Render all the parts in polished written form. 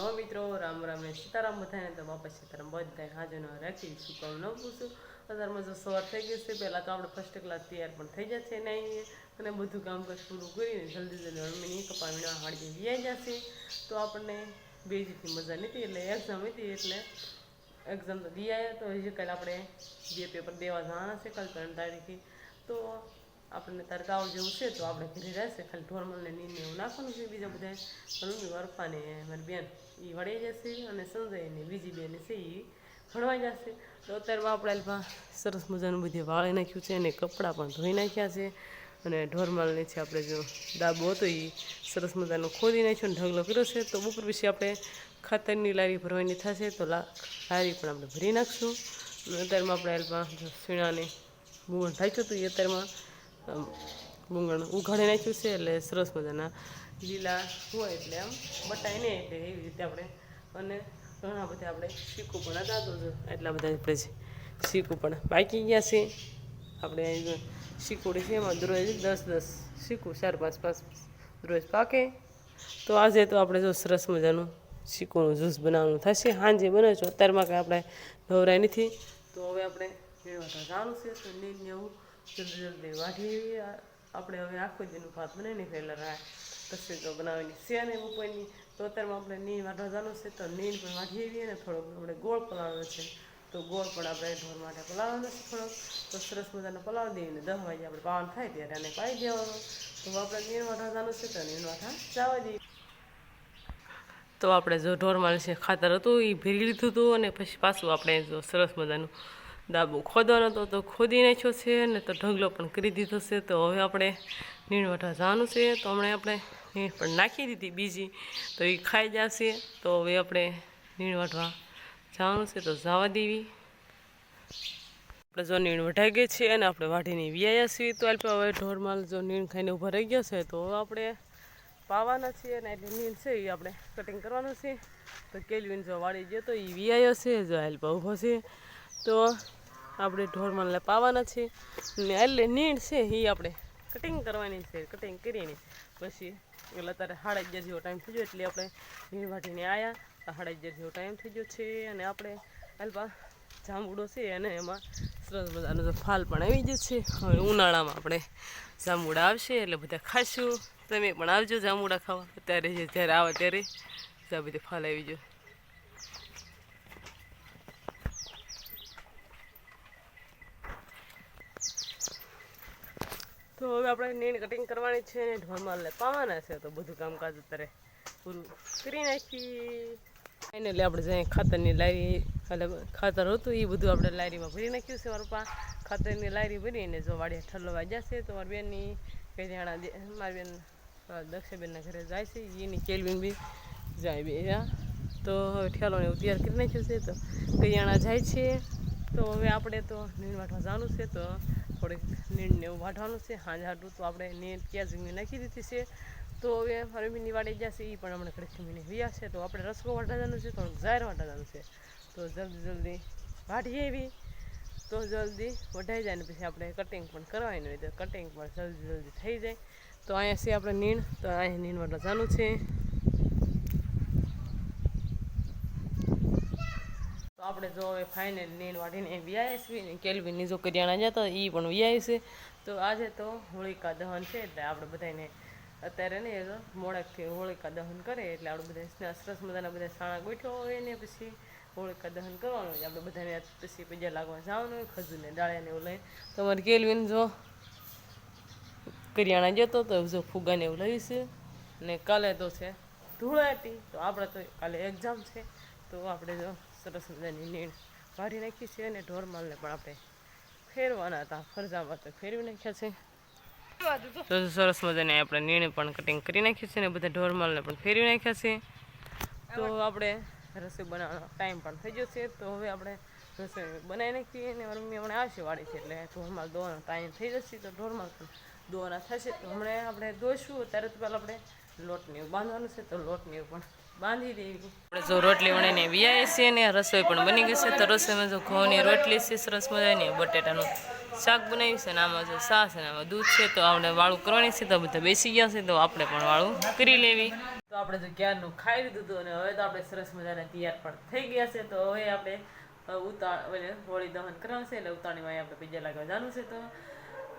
નવો મિત્રો રામ રામ ને સીતારામ બધાને તો બાપા સીતારામ બધાને હાજરનો રાખી શું કહું ન પૂછું અત્યારમાં જો સવાર થઈ ગઈ છે પહેલાં તો આપણે ફર્સ્ટ ક્લાસ તૈયાર પણ થઈ જશે ને અને બધું કામકાજ પૂરું કરીને જલ્દી જલ્દી મમ્મીની કપા વીણા હાડી વ્યાઈ જશે તો આપણને બેજીથી મજા નથી એટલે એક્ઝામ હતી એટલે એક્ઝામ તો દી આવ્યા તો હજી કાલે આપણે બે પેપર દેવા જવાના છે કાલે 3 તારીખે તો આપણને તારે તાવ જેવું છે તો આપણે ઘરે રહેશે ખાલી ઢોરમલને નીંદને એવું નાખવાનું છે બીજા બધા મમ્મી વરફાને મારી બેન એ વળી જશે અને સંજયને બીજી બેન છે એ ભણવાઈ જશે તો અત્યારમાં આપણે સરસ મજાનું બધી વાળી નાખ્યું છે અને કપડાં પણ ધોઈ નાખ્યા છે અને ઢોરમાલને છે આપણે જો ડાબો હતો એ સરસ મજાનો ખોદી નાખ્યો ને ઢગલો કર્યો છે તો બપોર પછી આપણે ખાતરની લારી ભરવાની થશે તો લારી પણ આપણે ભરી નાખશું અને અત્યારમાં આપણે એલમાં સીણાને ગુંગણ થાક્યું હતું એ અત્યારમાં ગુંગણ ઉઘાડી નાખ્યું છે એટલે સરસ મજાના લીલા હોય એટલે આમ બટાય નહીં એટલે એવી રીતે આપણે અને ઘણા બધા આપણે શીખું પણ હતા તો એટલા બધા આપણે શીખું પણ પાકી ગયા છે આપણે શીખોડી છે એમાં દરરોજ 10 શીખું 4-5 દરરોજ પાકે તો આજે તો આપણે જો સરસ મજાનું શીખોનું જ્યુસ બનાવવાનું થશે સાંજે બનાવજો અત્યારમાં કાંઈ આપણે નવરાય નથી તો હવે આપણે મેળવાતા જવાનું છે તો નીંદને એવું જલ્દી વાઢી આપણે હવે આખો દીનું ભાત બનાવીને પહેલાં તસવીર તો બનાવીની છે ને બપોરની તો અત્યારમાં આપણે નીંદ વાઢવા જવાનું છે તો નીંદ પણ વાઢી આવીએ અને થોડોક આપણે ગોળ પલાળવાનો છે તો ગોળ પણ આપણે ઢોર માટે પલાળવાનો છે થોડોક તો સરસ મજાનો પલાળી દઈએ ને 10 વાગે આપણે પાવન થાય ત્યારે આને પાઈ દેવાનો તો આપણે નીંદ વાઢવા જવાનું છે તો નીંદ વાઢવા જવા દઈએ તો આપણે જો ઢોરમાં છે ખાતર હતું એ ભેરી લીધું હતું અને પછી પાછું આપણે જો સરસ મજાનું દાબો ખોદવાનો હતો તો ખોદી નાખ્યો છે ને તો ઢગલો પણ કરી દીધો છે તો હવે આપણે નીણ વાટવા જવાનું છે તો હમણાં આપણે નીણ પણ નાખી દીધી બીજી તો એ ખાઈ જશે તો હવે આપણે નીણ વાટવા જવાનું છે તો જવા દેવી આપણે જો નીણ વઢાઈ ગઈ છે અને આપણે વાઢીને વ્યાયા છીએ તો હવે ઢોરમાલ જો નીણ ખાઈને ઊભા રહી ગયા છે તો આપણે પાવાના છીએ અને એટલે નીણ છે એ આપણે કટિંગ કરવાનું છે તો કેલ્વિન જો વાળી ગયો તો એ વ્યાયો છે જો હેલ્પા ઊભો છે તો આપણે ઢોરમાલને પાવાના છે ને એટલે નીણ છે એ આપણે કટિંગ કરવાની છે કટિંગ કરીને પછી એટલે અત્યારે 11:30 જેવો ટાઈમ થઈ ગયો એટલે આપણે નીણ વાટીને આવ્યા 11:30 જેવો ટાઈમ થઈ ગયો છે અને આપણે અલ્પા જાંબુડો છે અને એમાં સરસ મજાનો તો ફાલ પણ આવી ગયો છે હવે ઉનાળામાં આપણે જાંબુડા આવશે એટલે બધા ખાશું તમે પણ આવજો જાંબુડા ખાવા અત્યારે જ્યારે આવે ત્યારે આ બધી ફાલ આવી ગયો તો હવે આપણે નીણ કટિંગ કરવાની છે ને ઢોરમાલને પાવાના છે તો બધું કામકાજ અત્યારે પૂરું કરી નાખી ફાઇનલી આપણે જ્યાં ખાતરની લારી ખાતર હતું એ બધું આપણે લારીમાં ભરી નાખ્યું છે મારા પા ખાતરની લારી ભરીને જો વાડીએ ઠરલવા જશે તો મારી બેનની કઈ જાણા મારી બેન દક્ષાબેનના ઘરે જાય છે એની કેલ્વિન બી જાય બે તો હવે ઠેલોને એવું તૈયાર કરી નાખ્યું છે તો કૈયાણા જાય છે તો હવે આપણે તો નીણ વાટવા જવાનું છે તો થોડીક નીણને એવું વાટવાનું છે હાંજાટું તો આપણે નીણ ક્યાં જમીને નાખી દીધી છે તો હવે મારી મીની વાડી જશે એ પણ હમણાં ઘડીક મીને વ્યા છે તો આપણે રસકો વાટવા જવાનું છે થોડુંક જાહેર વાટવા જવાનું છે તો જલ્દી વાઢી આવી તો જલ્દી વઢાઈ જાય ને પછી આપણે કટિંગ પણ કરવાની હોય તો કટિંગ પણ જલ્દી થઈ જાય તો અહીંયા છે આપણે નીણ તો અહીંયા નીણ વાટવા જવાનું છે તો આપણે જો હવે ફાઇનલ નીણ વાટીને વ્યાય છે ને કેલ્વિનની જો કરિયાણા જતા એ પણ વ્યાય છે તો આજે તો હોળિકા દહન છે એટલે આપણે બધાને અત્યારે ને મોડેકથી હોળિકા દહન કરે એટલે આપણે બધા સરસ મજાના બધા સાણા ગોઠવા હોય ને પછી હોળિકા દહન કરવાનું હોય આપણે બધાને પછી પૈજા લાગવા જવાનું હોય ખજૂરને ડાળીને એવું લઈને તમારે કેલ્વિન જો કરિયાણા જતો તો જો ફુગાને એવું લઈશ ને કાલે તો છે ધૂળેટી તો આપણે તો કાલે એક્ઝામ છે તો આપણે જો સરસ મજાની નીણ વાઢી નાખી છે અને ઢોરમાલને પણ આપણે ફેરવાના હતા ફરજામાં તો ફેરવી નાખ્યા છે તો સરસ મજાની આપણે નીણ પણ કટિંગ કરી નાખી છે ને બધા ઢોરમાલને પણ ફેરવી નાખ્યા છે તો આપણે રસોઈ બનાવવાનો ટાઈમ પણ થઈ ગયો છે તો હવે આપણે રસોઈ બનાવી નાખીએ અને મારી મમ્મી હમણાં આવશે વાળી છે એટલે ઢોરમાલ દોવાનો ટાઈમ થઈ જશે તો ઢોરમાલ પણ દોવાના થશે તો હમણાં આપણે દોઈશું ત્યારે તો પહેલાં આપણે લોટને એવું બાંધવાનું છે તો લોટને એવું પણ બાંધી દેવી આપણે જો રોટલી વણીને વ્યાય છે ને રસોઈ પણ બની ગઈ છે તો રસોઈમાં જો ઘઉંની રોટલી છે સરસ મજાની બટેટાનું શાક બનાવ્યું છે ને આમાં જો છાશ છે ને આમાં દૂધ છે તો આપણે વાળું કરવાની છે તો બધા બેસી ગયા છે તો આપણે પણ વાળું કરી લેવી તો તો આપણે તો ક્યારનું ખાઈ લીધું હતું અને હવે તો આપણે સરસ મજાના તૈયાર પણ થઈ ગયા છે. તો હવે આપણે હોળી દહન કરવાનું છે એટલે ઉતાણીમાં આપણે પીજા લાગવા જવાનું છે.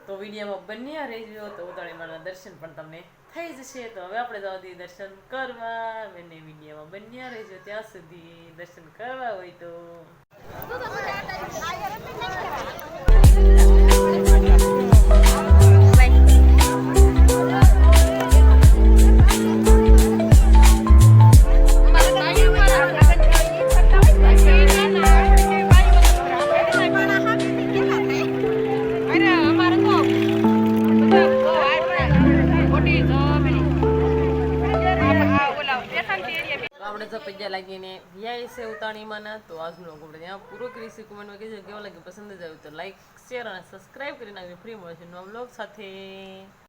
તો વિડીયોમાં બન્યા રહેજો તો ઉતાણીમાના દર્શન પણ તમને થઈ જશે. તો હવે આપણે જવાથી દર્શન કરવા અને વિડીયોમાં બન્યા રહેજો ત્યાં સુધી. દર્શન કરવા હોય તો આપણે તો પૈસા લાગીને વ્યાય છે ઉતાણીમાંના. તો આજનો આપણે ત્યાં પૂરો કરીશું. કોમેન્ટમાં કહેજો કેવો લાગે, પસંદ જ આવ્યું તો લાઈક શેર અને સબસ્ક્રાઈબ કરી નાખજો. ફ્રી મળશે નવા બ્લોગ સાથે.